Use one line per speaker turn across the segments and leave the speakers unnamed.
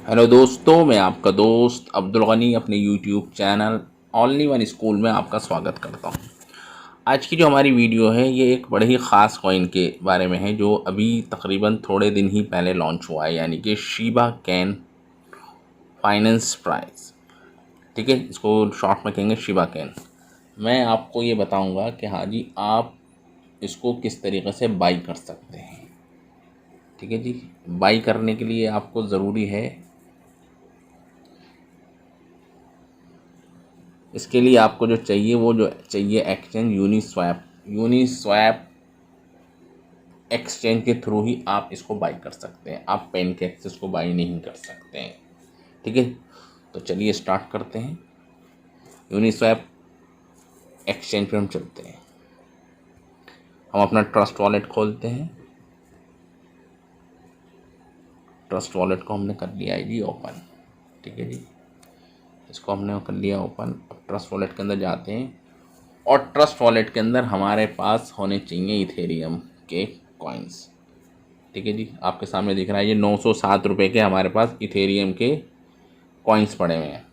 Hello दोस्तों, मैं आपका दोस्त अब्दुल गनी अपने YouTube channel only one school में आपका स्वागत करता हूं। आज की जो हमारी वीडियो है ये एक बड़े ही ख़ास कॉइन के बारे में है जो अभी तकरीबन थोड़े दिन ही पहले लॉन्च हुआ है, यानी कि शिबा कैन फाइनेंस प्राइस। ठीक है, इसको शॉर्ट में कहेंगे शिबा कैन। मैं आपको ये बताऊंगा कि हाँ जी, आप इसको किस तरीके से बाई कर सकते हैं। ठीक है जी, बाई करने के लिए आपको ज़रूरी है, इसके लिए आपको जो चाहिए वो जो चाहिए एक्सचेंज यूनिस्वैप एक्सचेंज के थ्रू ही आप इसको बाई कर सकते हैं। आप पेनकेक से इसको बाई नहीं कर सकते हैं। ठीक है, तो चलिए स्टार्ट करते हैं। यूनिस्वैप एक्सचेंज पे हम चलते हैं। हम अपना ट्रस्ट वॉलेट खोलते हैं। ट्रस्ट वॉलेट को हमने कर लिया है जी ओपन। ठीक है जी, इसको हमने कर लिया ओपन। अब ट्रस्ट वॉलेट के अंदर जाते हैं और ट्रस्ट वॉलेट के अंदर हमारे पास होने चाहिए इथेरियम के कॉइन्स। ठीक है जी, आपके सामने दिख रहा है ये 907 रुपये के हमारे पास इथेरियम के कॉइन्स पड़े हुए हैं।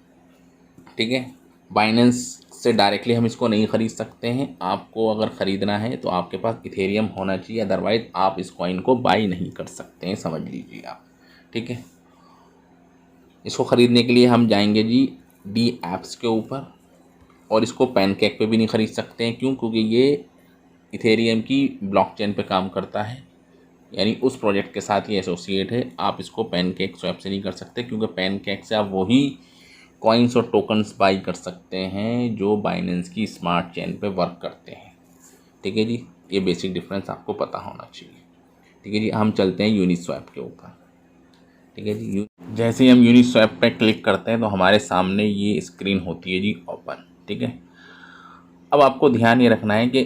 ठीक है, बाइनेंस से डायरेक्टली हम इसको नहीं ख़रीद सकते हैं। आपको अगर ख़रीदना है तो आपके पास इथेरियम होना चाहिए, अदरवाइज़ आप इस कॉइन को बाई नहीं कर सकते हैं, समझ लीजिए आप। ठीक है, इसको ख़रीदने के लिए हम जाएंगे जी डी ऐप्स के ऊपर, और इसको पैनकेक पे भी नहीं ख़रीद सकते हैं। क्यों? क्योंकि ये इथेरियम की ब्लॉकचेन पे काम करता है, यानी उस प्रोजेक्ट के साथ ये एसोसिएट है। आप इसको पैनकेक स्वैप से नहीं कर सकते, क्योंकि पैनकेक से आप वही कॉइन्स और टोकन्स बाई कर सकते हैं जो बाइनेंस की स्मार्ट चेन पे वर्क करते हैं। ठीक है जी, ये बेसिक डिफरेंस आपको पता होना चाहिए। ठीक है जी, हम चलते हैं यूनिस्वैप के ऊपर। ठीक है जी, जैसे ही हम यूनिस्वैप पे क्लिक करते हैं तो हमारे सामने ये स्क्रीन होती है जी ओपन। ठीक है, अब आपको ध्यान ये रखना है कि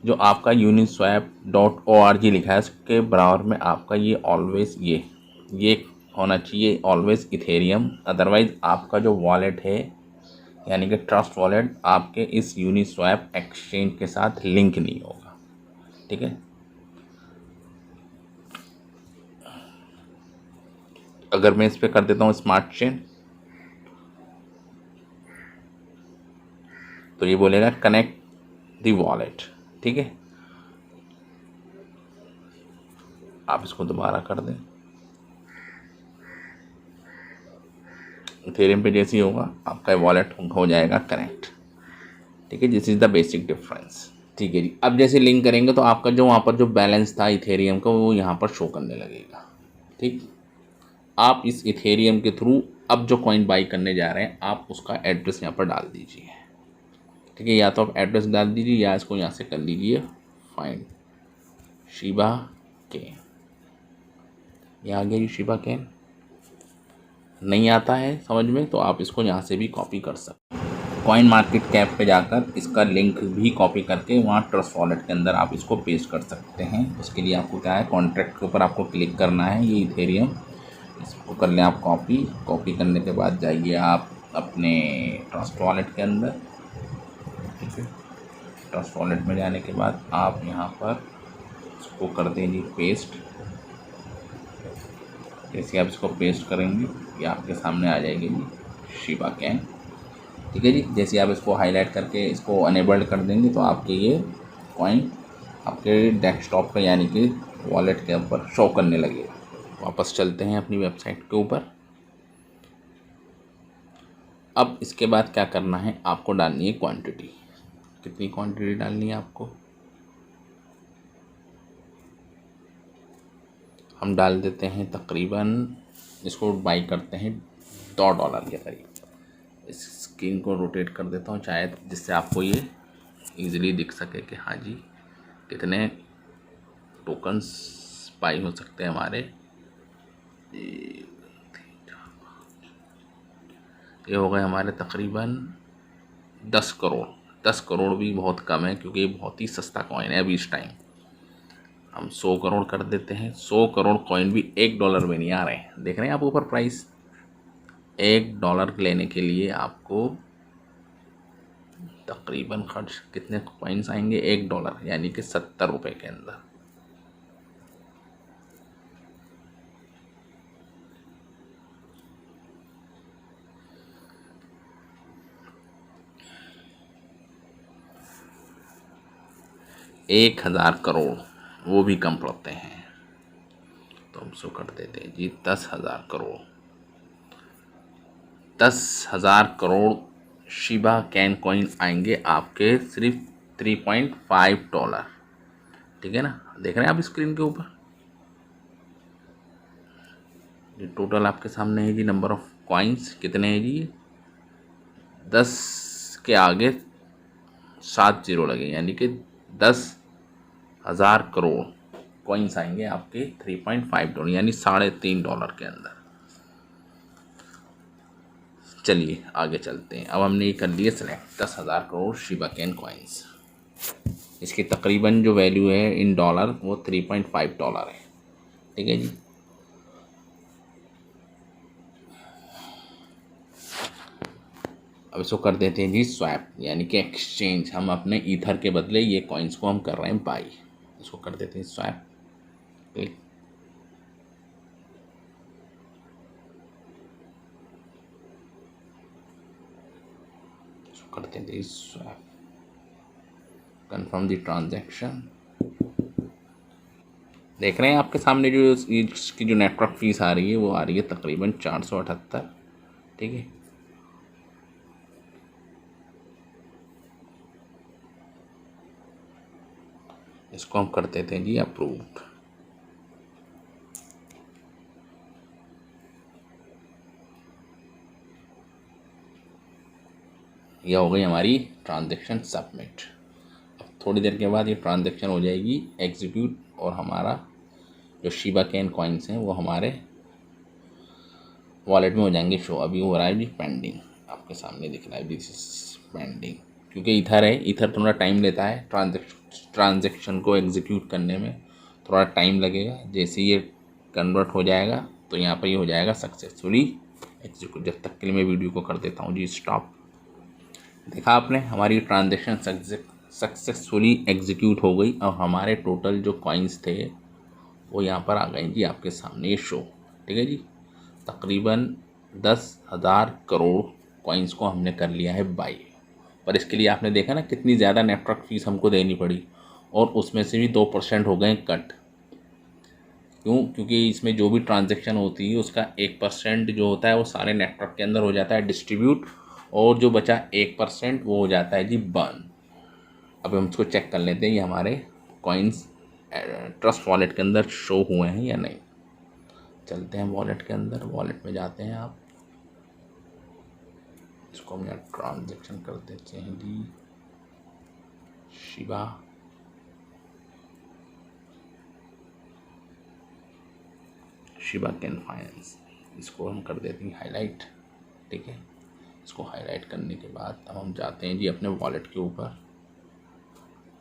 जो आपका uniswap.org लिखा है उसके बराबर में आपका ये ऑलवेज ये होना चाहिए ऑलवेज इथेरियम। अदरवाइज़ आपका जो वॉलेट है यानी कि ट्रस्ट वॉलेट आपके इस यूनिस्वैप एक्सचेंज के साथ लिंक नहीं होगा। ठीक है, अगर मैं इस पर कर देता हूँ स्मार्ट चेन तो ये बोलेगा कनेक्ट दी वॉलेट। ठीक है, आप इसको दोबारा कर दें। इथेरियम पे जैसे ही होगा आपका वॉलेट हो जाएगा कनेक्ट। ठीक है, this is the basic difference. ठीक है जी, अब जैसे लिंक करेंगे तो आपका जो वहाँ पर जो बैलेंस था इथेरियम का वो यहाँ पर शो करने लगेगा। ठीक, आप इस इथेरियम के थ्रू अब जो कॉइन बाई करने जा रहे हैं आप उसका एड्रेस यहाँ पर डाल दीजिए। ठीक है, या तो आप एड्रेस डाल दीजिए या इसको यहाँ से कर लीजिए फाइंड शिबा कैन। ये आ गया जी शिबा कैन। नहीं आता है समझ में तो आप इसको यहाँ से भी कॉपी कर सकते हैं। कॉइन मार्केट कैप पे जाकर इसका लिंक भी कॉपी करके वहाँ ट्रस्ट वॉलेट के अंदर आप इसको पेस्ट कर सकते हैं। उसके लिए आपको क्या है, कॉन्ट्रैक्ट के ऊपर आपको क्लिक करना है, ये इथेरियम, इसको कर लें आप कॉपी करने के बाद जाइए आप अपने ट्रस्ट वॉलेट के अंदर। ठीक है, ट्रस्ट वॉलेट में जाने के बाद आप यहाँ पर इसको कर दें जी पेस्ट। जैसे आप इसको पेस्ट करेंगे ये आपके सामने आ जाएगी जी शिबा कैन। ठीक है जी, जैसे आप इसको हाईलाइट करके इसको अनेबल्ड कर देंगे तो आपके ये कॉइन आपके डेस्कटॉप पे यानी कि वॉलेट के ऊपर शो करने लगेगा। वापस चलते हैं अपनी वेबसाइट के ऊपर। अब इसके बाद क्या करना है, आपको डालनी है क्वांटिटी। कितनी क्वांटिटी डालनी है आपको, हम डाल देते हैं तकरीबन, इसको बाई करते हैं $2 के करीब। इस स्क्रीन को रोटेट कर देता हूँ शायद जिससे आपको ये इजीली दिख सके कि हाँ जी कितने टोकन्स बाई हो सकते हैं हमारे। ये हो गए हमारे तकरीबन 10 करोड़। 10 करोड़ भी बहुत कम है क्योंकि ये बहुत ही सस्ता कॉइन है अभी इस टाइम। हम 100 करोड़ कर देते हैं। 100 करोड़ कॉइन भी $1 में नहीं आ रहे हैं, देख रहे हैं आप ऊपर प्राइस। $1 लेने के लिए आपको तकरीबन खर्च कितने कॉइन्स आएंगे, $1 यानी कि 70 रुपये के अंदर। 1000 करोड़, वो भी कम पड़ते हैं, तो हम इसको कर देते हैं जी 10,000 crore. 10,000 crore Shiba can coin आएंगे आपके सिर्फ $3.5। ठीक है ना, देख रहे हैं आप स्क्रीन के ऊपर, ये टोटल आपके सामने है जी। नंबर ऑफ कॉइन्स कितने हैं जी? 10 के आगे 7 जीरो लगे, यानी कि 10,000 करोड़ कॉइन्स आएंगे आपके $3.5 यानी $3.5 के अंदर। चलिए आगे चलते हैं। अब हमने ये कर लिए select 10,000 crore Shiba can coins. इसकी तकरीबन जो वैल्यू है इन डॉलर वो $3.5 है। ठीक है जी। अब इसको कर देते हैं जी स्वैप, यानी कि एक्सचेंज। हम अपने ईथर के बदले ये कॉइन्स को हम कर रहे हैं बाई। इसको कर देते हैं स्वैप, क्लिक। इसको कर देते हैं स्वैप, कंफर्म द ट्रांजैक्शन। देख रहे हैं आपके सामने जो इसकी जो नेटवर्क फीस आ रही है वो आ रही है तकरीबन 478। ठीक है, इसको हम कर देते हैं जी अप्रूव्ड। यह हो गई हमारी ट्रांजैक्शन सबमिट। अब थोड़ी देर के बाद ये ट्रांजैक्शन हो जाएगी एग्जीक्यूट, और हमारा जो शिबा कैन कॉइन्स हैं वो हमारे वॉलेट में हो जाएंगे शो। अभी हो रहा है जी पेंडिंग, आपके सामने दिख रहा है दिस इज पेंडिंग, क्योंकि ईथर है। ईथर थोड़ा टाइम लेता है ट्रांजैक्शन को एग्जीक्यूट करने में, थोड़ा टाइम लगेगा। जैसे ये कन्वर्ट हो जाएगा तो यहाँ पर ये हो जाएगा सक्सेसफुली एग्जीक्यूट। जब तक के लिए मैं वीडियो को कर देता हूँ जी स्टॉप। देखा आपने, हमारी ट्रांजैक्शन सक्सेसफुली एग्जीक्यूट हो गई। और हमारे टोटल जो कॉइन्स थे वो यहाँ पर आ गए जी आपके सामने ये शो। ठीक है जी, तकरीबन 10,000 करोड़ कॉइन्स को हमने कर लिया है बाई। पर इसके लिए आपने देखा ना कितनी ज़्यादा नेटवर्क फीस हमको देनी पड़ी, और उसमें से भी 2% हो गए कट। क्यों? क्योंकि इसमें जो भी ट्रांजैक्शन होती है उसका 1% जो होता है वो सारे नेटवर्क के अंदर हो जाता है डिस्ट्रीब्यूट, और जो बचा 1% वो हो जाता है जी बर्न। अब हम इसको चेक कर लेते हैं ये हमारे कॉइन्स ट्रस्ट वॉलेट के अंदर शो हुए हैं या नहीं। चलते हैं वॉलेट के अंदर, वॉलेट में जाते हैं आप, इसको हम यहाँ ट्रांजैक्शन कर देते हैं जी शिबा कैन फाइनेंस। इसको हम कर देते हैं हाईलाइट। ठीक है, इसको हाईलाइट करने के बाद अब हम जाते हैं जी अपने वॉलेट के ऊपर।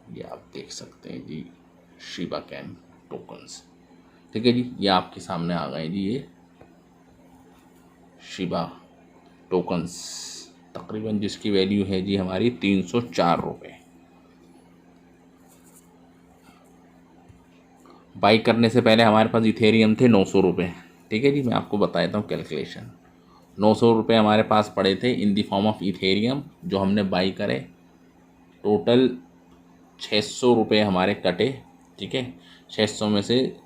ये आप देख सकते हैं जी शिबा कैन टोकन्स। ठीक है जी, ये आपके सामने आ गए जी ये शिबा टोकन्स, तकरीबन जिसकी वैल्यू है जी हमारी 304 रुपये। बाई करने से पहले हमारे पास इथेरियम थे 900 रुपये। ठीक है जी, मैं आपको बता देता हूँ कैलकुलेशन। 900 रुपये हमारे पास पड़े थे इन दी फॉर्म ऑफ इथेरियम जो हमने बाई करे। टोटल 600 रुपये हमारे कटे। ठीक है, 600 में से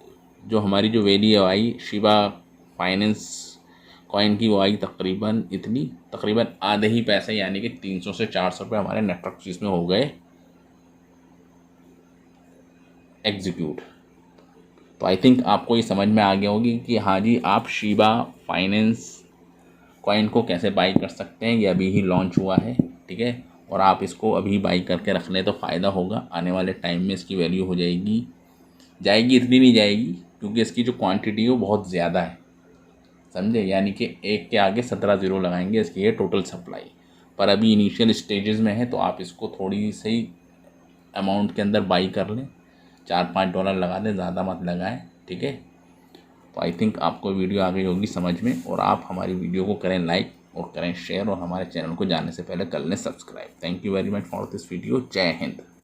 जो हमारी जो वैल्यू आई शिबा फाइनेंस कॉइन की वो आई तकरीबन इतनी, तकरीबन आधे ही पैसे, यानी कि 300 से 400 रुपये हमारे नेटवर्क फीस में हो गए एग्जीक्यूट। तो आई थिंक आपको ये समझ में आ गया होगी कि हाँ जी आप शिबा फाइनेंस कॉइन को कैसे बाई कर सकते हैं। ये अभी ही लॉन्च हुआ है। ठीक है, और आप इसको अभी बाई करके रख लें तो फ़ायदा होगा। आने वाले टाइम में इसकी वैल्यू हो जाएगी, इतनी नहीं जाएगी, क्योंकि इसकी जो क्वांटिटी है वो बहुत ज़्यादा है, समझे। यानी कि 1 के आगे 17 ज़ीरो लगाएंगे इसकी ये टोटल सप्लाई। पर अभी इनिशियल स्टेजेस में है, तो आप इसको थोड़ी सही अमाउंट के अंदर बाई कर लें, $4-5 लगा दें, ज़्यादा मत लगाएं। ठीक है, तो आई थिंक आपको वीडियो आ गई होगी समझ में, और आप हमारी वीडियो को करें लाइक और करें शेयर, और हमारे चैनल को जाने से पहले कर लें subscribe. Thank you very much for this video. जय हिंद।